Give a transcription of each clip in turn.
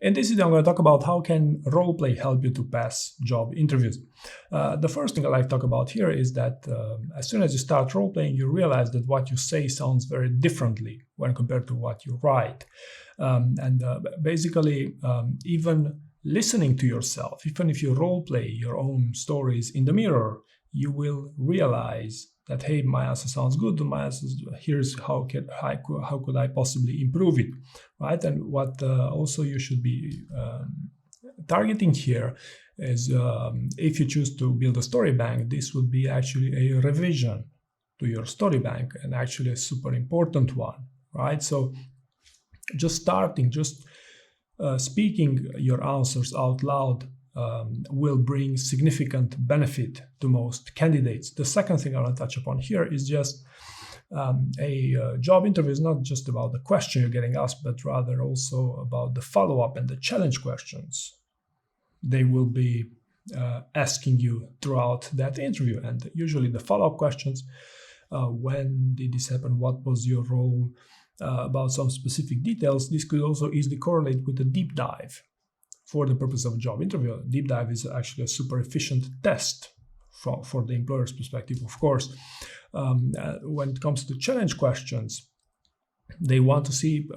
In this video, I'm going to talk about how can roleplay help you to pass job interviews. The first thing I like to talk about here is that as soon as you start roleplaying, you realize that what you say sounds very differently when compared to what you write. Basically, even listening to yourself, even if you roleplay your own stories in the mirror, you will realize that, hey, my answer sounds good, my answer, here's how could I possibly improve it, right? And what also you should be targeting here is if you choose to build a story bank, this would be actually a revision to your story bank, and actually a super important one, right? So just speaking your answers out loud will bring significant benefit to most candidates. The second thing I want to touch upon here is just a job interview is not just about the question you're getting asked, but rather also about the follow-up and the challenge questions they will be asking you throughout that interview. And usually the follow-up questions, when did this happen, what was your role, about some specific details, this could also easily correlate with a deep dive. For the purpose of a job interview, deep dive is actually a super efficient test for the employer's perspective, of course. When it comes to challenge questions, they want to see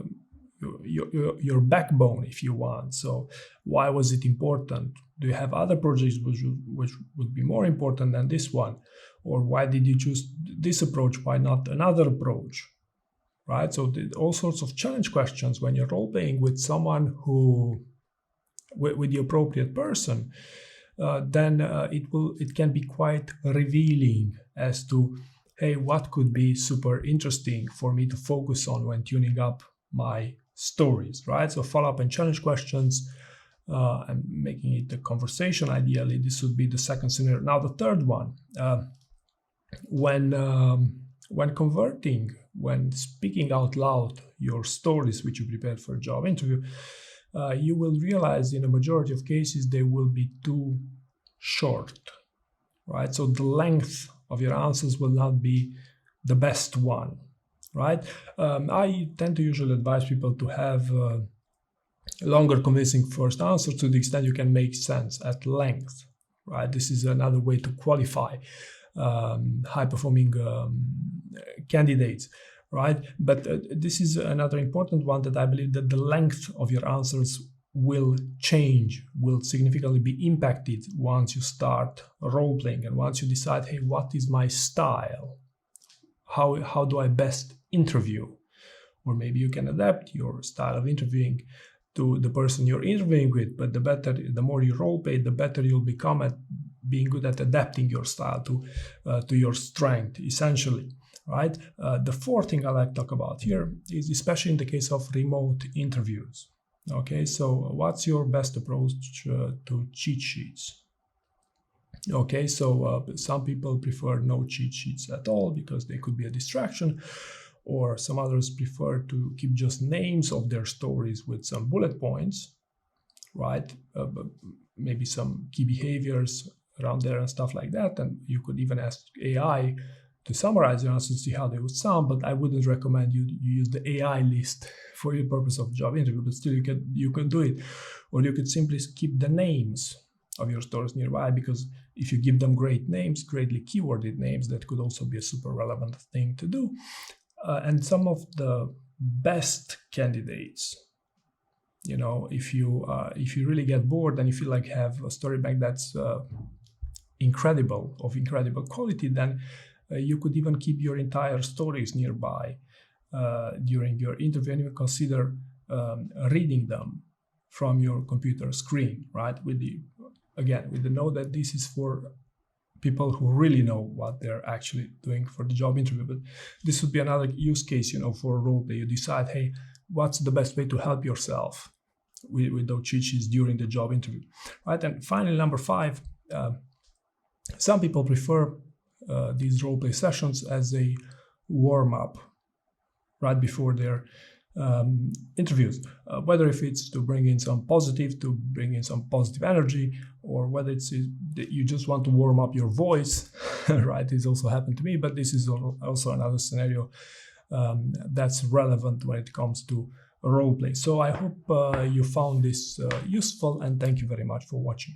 your backbone, if you want. So why was it important? Do you have other projects which would be more important than this one? Or why did you choose this approach? Why not another approach? Right? So all sorts of challenge questions when you're role-playing with someone who with the appropriate person, then it can be quite revealing as to, hey, what could be super interesting for me to focus on when tuning up my stories, right? So follow-up and challenge questions, and making it a conversation. Ideally, this would be the second scenario. Now, the third one, when converting, when speaking out loud your stories which you prepared for a job interview, you will realize in a majority of cases they will be too short, right? So the length of your answers will not be the best one, right? I tend to usually advise people to have longer convincing first answers to the extent you can make sense at length, right? This is another way to qualify high-performing candidates, right? But this is another important one, that I believe that the length of your answers will change, will significantly be impacted once you start role-playing and once you decide, hey, what is my style? How do I best interview? Or maybe you can adapt your style of interviewing to the person you're interviewing with, but the more you role-play, the better you'll become at being good at adapting your style to your strength, essentially. Right. The fourth thing I like to talk about here is, especially in the case of remote interviews. Okay, so what's your best approach to cheat sheets? Okay, so some people prefer no cheat sheets at all because they could be a distraction, or some others prefer to keep just names of their stories with some bullet points, right? Maybe some key behaviors around there and stuff like that. And you could even ask AI to summarize your answers, see how they would sound, but I wouldn't recommend you use the AI list for your purpose of job interview, but still you can do it. Or you could simply keep the names of your stories nearby, because if you give them great names, greatly keyworded names, that could also be a super relevant thing to do. And some of the best candidates, you know, if you really get bored and you feel like have a story bank that's of incredible quality, then you could even keep your entire stories nearby during your interview, and even consider reading them from your computer screen, right? With the note that this is for people who really know what they're actually doing for the job interview. But this would be another use case, you know, for a role that you decide, hey, what's the best way to help yourself with those cheat sheets during the job interview, right? And finally, number 5, some people prefer these roleplay sessions as a warm-up right before their interviews, whether if it's to bring in some positive energy, or whether it's that you just want to warm up your voice, right? This also happened to me, but this is also another scenario that's relevant when it comes to role play. So I hope you found this useful, and thank you very much for watching.